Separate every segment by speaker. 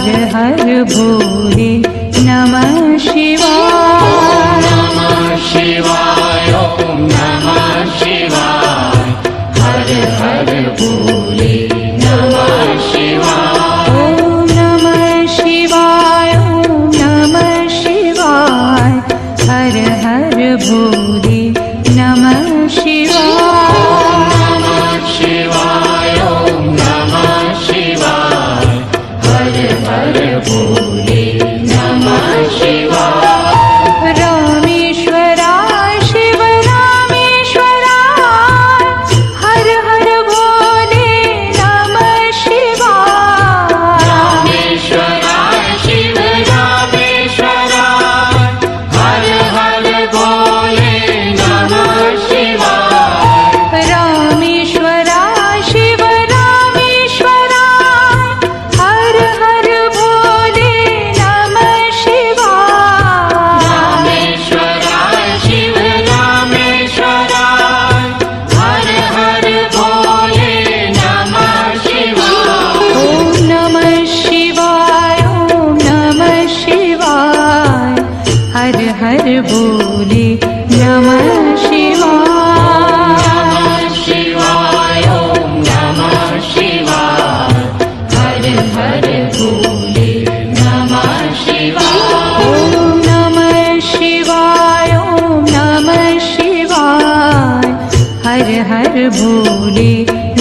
Speaker 1: हर हर भोले नमः शिवाय।
Speaker 2: नमः शिवाय ओम नमः शिवाय। हर हर भोले नमः शिवाय।
Speaker 1: ओम नमः शिवाय ओम नमः शिवाय। हर हर भोले नमः शिवाय।
Speaker 2: नमः शिवाय ओम नमः शिवाय। हर हर भोले नमः शिवाय।
Speaker 1: रामेश्वराय शिव रामेश्वराय। हर हर भोले नमः शिवाय।
Speaker 2: रामेश्वराय शिव रामेश्वराय। हर हर भोले नमः शिवाय।
Speaker 1: रामेश्वराय शिव रामेश्वराय। हर हर भोले नमः शिवाय।
Speaker 2: रामेश्वराय शिव रामेश्वराय। हर हर भोले नमः शिवाय।
Speaker 1: ओम नमः शिवाय ओम नमः शिवाय। हर हर भोले नमः शिवाय।
Speaker 2: नमः शिवाय ओम नमः शिवाय। हर हर भोले नमः शिवाय।
Speaker 1: ओम नमः शिवाय ओम नमः शिवाय। हर हर भोले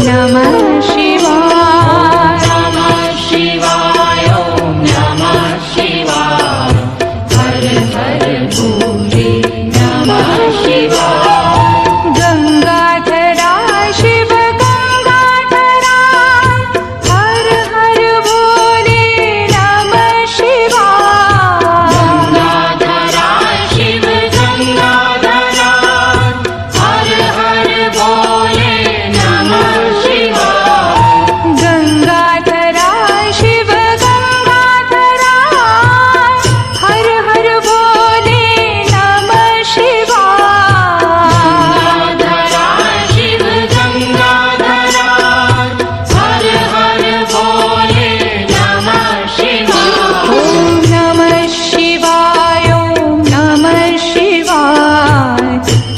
Speaker 1: नमः शिवाय।
Speaker 2: नमः शिवाय ओम नमः शिवाय। हर हर भोले नमः शिवाय।
Speaker 1: गंगाधराय शिव गंगाधराय। हर हर भोले नमः शिवाय।
Speaker 2: गंगाधराय शिव गंगाधराय। हर हर भोले नमः शिवाय।
Speaker 1: गंगाधराय शिव गंगाधराय। हर हर भोले नमः शिवाय।
Speaker 2: गंगाधराय शिव गंगाधराय। हर हर भोले नमः शिवाय।
Speaker 1: ओम नमः शिवाय ओम नमः शिवाय।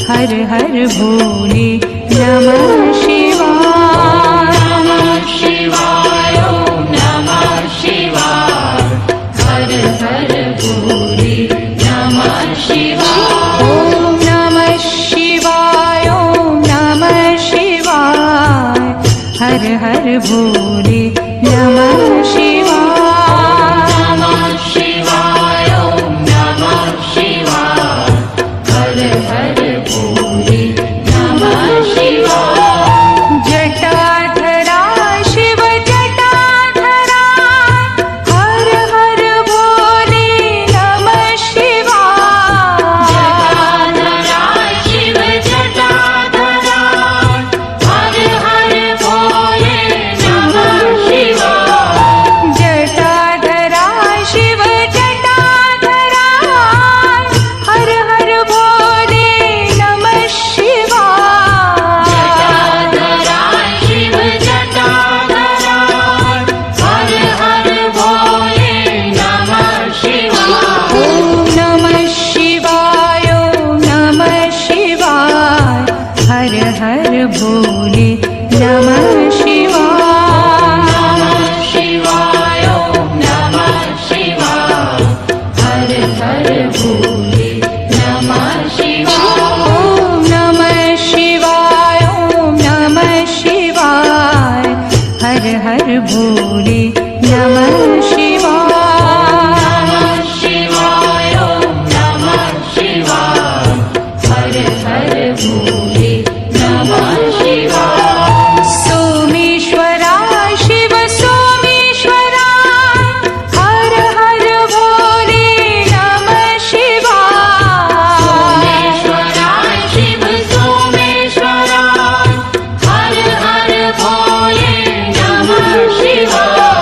Speaker 1: हर हर भोले नमः शिवाय।
Speaker 2: नमः शिवाय ओम नमः शिवाय। हर हर भोले नमः शिवाय।
Speaker 1: ओम नमः शिवाय ओम नमः शिवाय। हर हर भोले नमः शिवाय।
Speaker 2: नमः शिवाय ओम नमः शिवाय। हर हर भोले नमः शिवाय।
Speaker 1: जटाधराय शिव जटाधराय। हर हर भोले नमः शिवाय।
Speaker 2: जटाधराय शिव जटाधराय। हर हर भोले नमः शिवाय।
Speaker 1: जटाधराय शिव जटाधराय। हर हर भोले नमः शिवाय।
Speaker 2: जटाधराय शिव जटाधराय। हर हर भोले नमः शिवाय।
Speaker 1: ओम नमः शिवाय ओम नमः शिवाय। हर हर भोले नमः शिवाय।
Speaker 2: नमः शिवाय ओम नमः शिवाय। हर हर भोले नमः शिवाय।
Speaker 1: ओम नमः शिवाय ओम नमः शिवाय। हर हर भोले नमः शिवाय।
Speaker 2: नमः शिवाय ओम नमः शिवाय। हर हर भोले नमः शिवाय।
Speaker 1: सोमेश्वराय शिव सोमेश्वराय। हर हर भोले नमः शिवाय।
Speaker 2: सोमेश्वराय शिव सोमेश्वराय। हर हर भोले नमः शिवाय।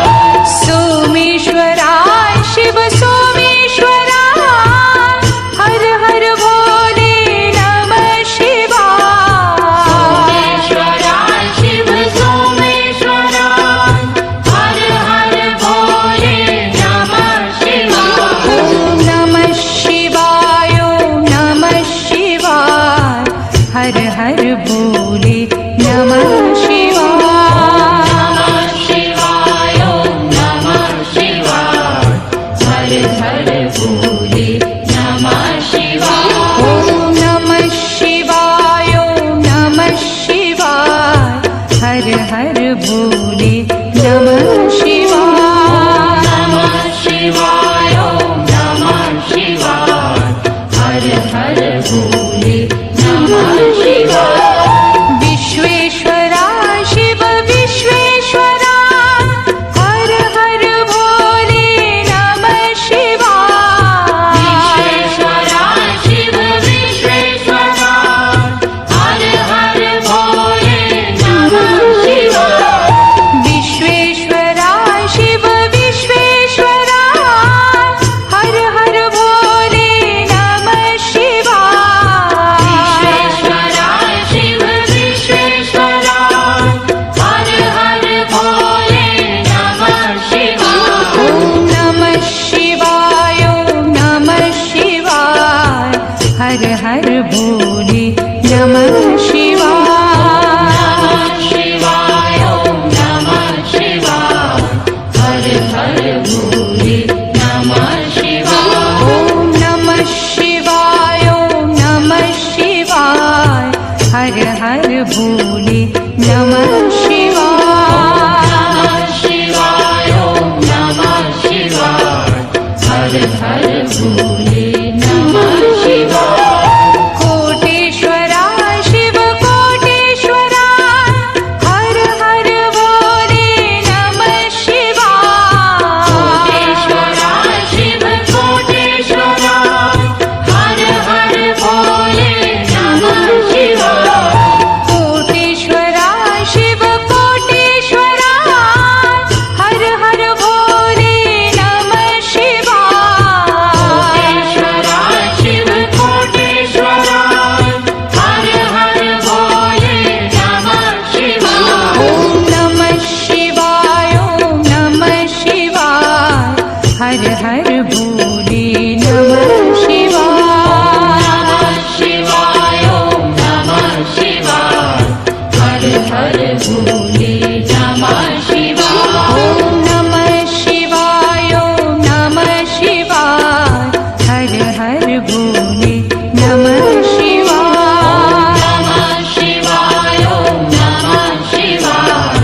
Speaker 1: हर भोले नमः शिवाय।
Speaker 2: नमः शिवाय ॐ नमः शिवाय हर हर भोले नमः शिवाय।
Speaker 1: विश्वेश्वरा शिव विश्वेश्वरा हर हर भोले नमः शिवाय।
Speaker 2: विश्वेश्वरा शिव विश्वेश्वरा हर हर भोले नमः शिवाय।
Speaker 1: विश्वेश्वरा शिव विश्वेश्वरा हर हर भोले नमः शिवाय।
Speaker 2: विश्वेश्वरा शिव विश्वेश्वरा हर हर भोले नमः शिवाय।
Speaker 1: ॐ नमः शिवाय ॐ नमः शिवाय हर हर भोले नमः शिवाय।
Speaker 2: नमः शिवाय ॐ नमः शिवाय हर हर भोले नमः शिवाय।
Speaker 1: ॐ नमः शिवाय ॐ नमः शिवाय हर हर भोले नमः शिवाय।
Speaker 2: नमः शिवाय ॐ नमः शिवाय हर हर भोले नमः शिवाय।
Speaker 1: कोटेश्वरा शिव कोटेश्वरा हर हर भोले नमः शिवाय।
Speaker 2: कोटेश्वरा शिव कोटेश्वरा हर हर भोले नमः शिवाय।
Speaker 1: कोटेश्वरा शिव कोटेश्वरा हर हर भोले नमः शिवाय।
Speaker 2: कोटेश्वरा शिव कोटेश्वरा हर हर भोले नमः शिवाय।
Speaker 1: ॐ नमः शिवाय ॐ नमः शिवाय हर हर भोले नमः शिवाय।
Speaker 2: नमः शिवाय ॐ नमः शिवाय हर हर भोले नमः शिवाय।
Speaker 1: ॐ नमः शिवाय ॐ नमः शिवाय हर हर भोले नमः शिवाय।
Speaker 2: नमः शिवाय ॐ नमः शिवाय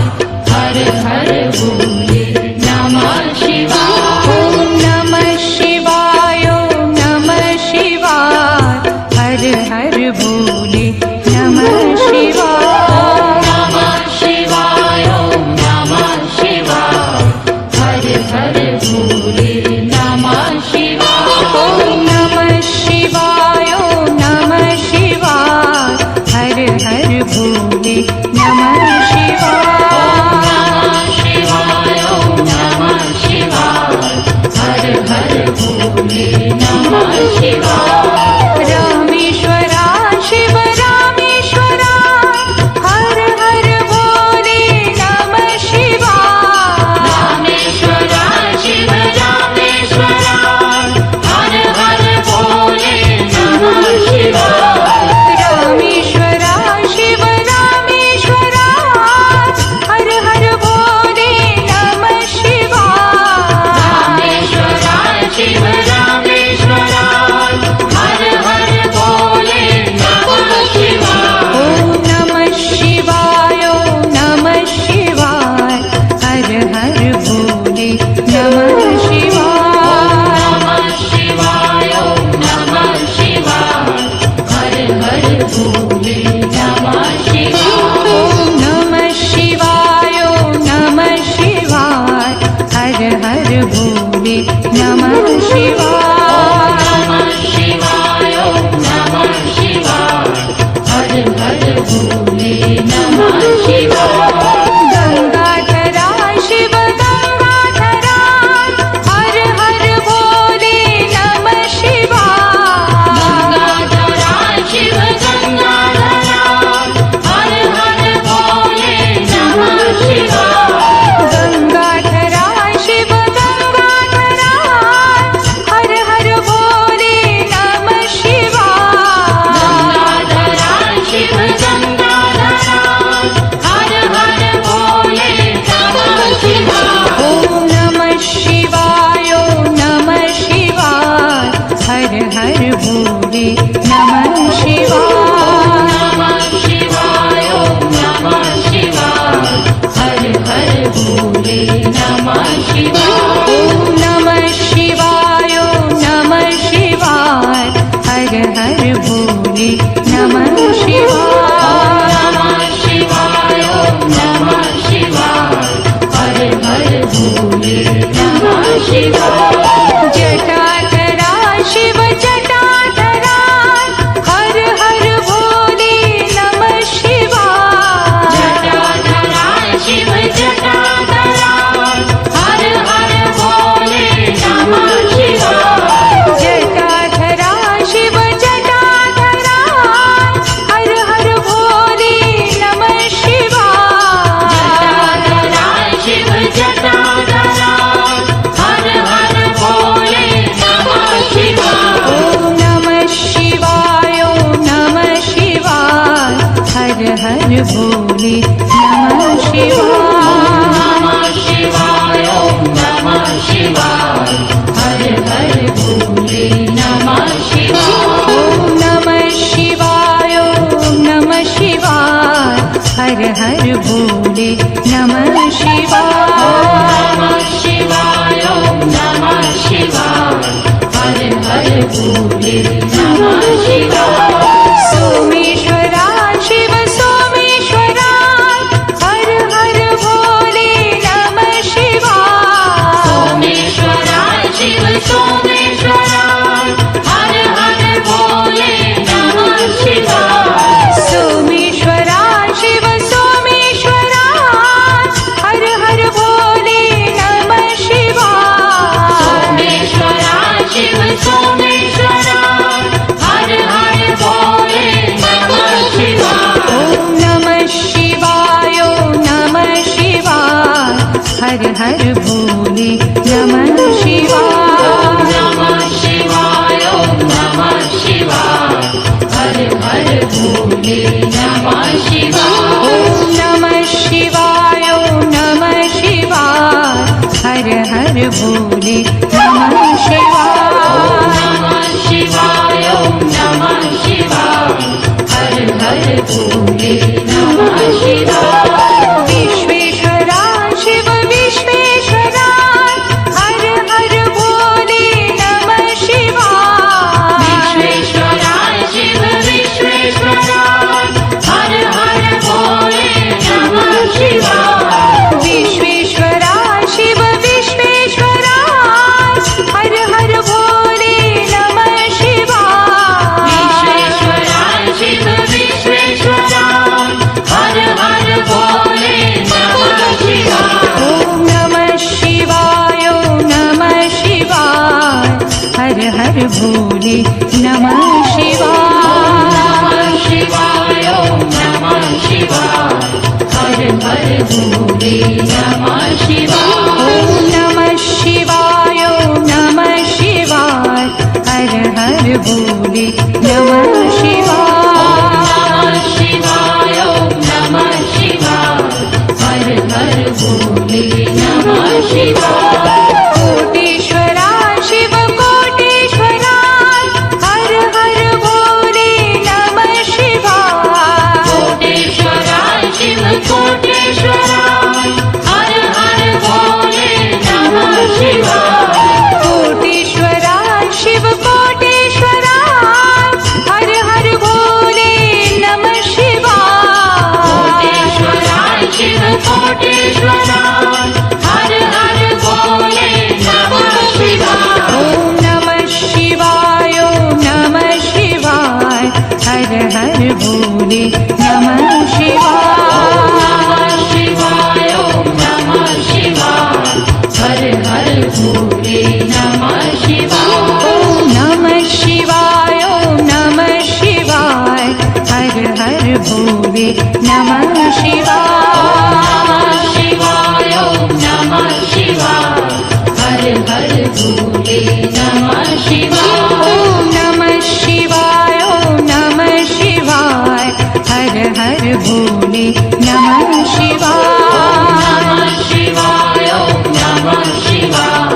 Speaker 2: हर हर भोले नमः शिवाय।
Speaker 1: ॐ नमः शिवाय ॐ नमः शिवाय हर हर भोले नमः शिवाय।
Speaker 2: नमः शिवाय
Speaker 1: भोले नमः शिवाय।
Speaker 2: नमः शिवाय ओम नमः शिवाय हर हर भोले नमः शिवाय।
Speaker 1: सोमेश्वरा शिव सोमेश्वरा हर हर भोले नमः शिवाय।
Speaker 2: सोमेश्वरा शिव सोमेश्वरा हर हर भोले नमः शिवाय।
Speaker 1: सोमेश्वरा शिव सोमेश्वरा हर हर भोले नमः शिवाय।
Speaker 2: सोमेश्वरा शिव सोमेश्वरा हर हर भोले नमः शिवाय।
Speaker 1: ओम नमः शिवाय ओम नमः शिवाय हर हर भोले नमः शिवाय।
Speaker 2: नमः शिवाय ओम नमः शिवाय हर हर भोले नमः शिवाय।
Speaker 1: ओम नमः शिवाय ओम नमः शिवाय हर हर भोले नमः शिवाय।
Speaker 2: नमः शिवाय ओम नमः शिवाय हर हर भोले नमः शिवाय।
Speaker 1: विश्वेश्वरा शिव विश्वेश्वरा हर हर भोले नमः शिवाय।
Speaker 2: विश्वेश्वरा शिव विश्वेश्वरा हर हर भोले नमः शिवाय।
Speaker 1: विश्वेश्वरा शिव विश्वेश्वरा हर हर भोले नमः शिवाय।
Speaker 2: विश्वेश्वरा शिव विश्वेश्वरा हर हर भोले नमः शिवाय।
Speaker 1: ओम नमः शिवाय ओम नमः शिवाय हर हर भोले नमः शिवाय।
Speaker 2: नमः शिवाय ओम नमः शिवाय हर हर भोले नमः शिवाय।
Speaker 1: ओम नमः शिवाय ओम नमः शिवाय हर हर भोले नमः शिवाय।
Speaker 2: नमः शिवाय ओम नमः शिवाय हर हर भोले नमः शिवाय।
Speaker 1: कोटेश्वरा शिव कोटेश्वरा हर हर भोले नमः शिवाय।
Speaker 2: कोटेश्वरा शिव कोटेश्वरा हर हर भोले नमः शिवाय।
Speaker 1: कोटेश्वरा शिव कोटेश्वरा हर हर भोले नमः शिवाय।
Speaker 2: कोटेश्वरा शिव कोटेश्वरा हर हर भोले नमः शिवाय।
Speaker 1: ओम नमः शिवाय ओम नमः शिवाय हर हर भोले नमः शिवाय।
Speaker 2: नमः शिवाय ओम नमः शिवाय हर हर भोले नमः शिवाय।
Speaker 1: ओम नमः शिवाय ओम नमः शिवाय हर हर भोले नमः शिवाय।
Speaker 2: नमः शिवाय ओम नमः शिवाय हर हर भोले नमः शिवाय।
Speaker 1: ओम नमः शिवाय ओम नमः शिवाय हर हर भोले नमः शिवाय।
Speaker 2: नमः शिवाय ओम नमः शिवाय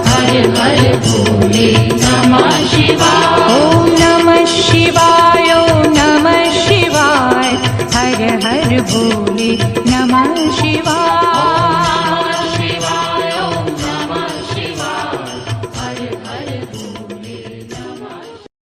Speaker 2: हर हर भोले नमः शिवाय।
Speaker 1: ओम नमः शिवाय ओम नमः शिवाय हर हर भोले नमः शिवाय।
Speaker 2: नमः शिवाय ओम नमः शिवाय हर हर भोले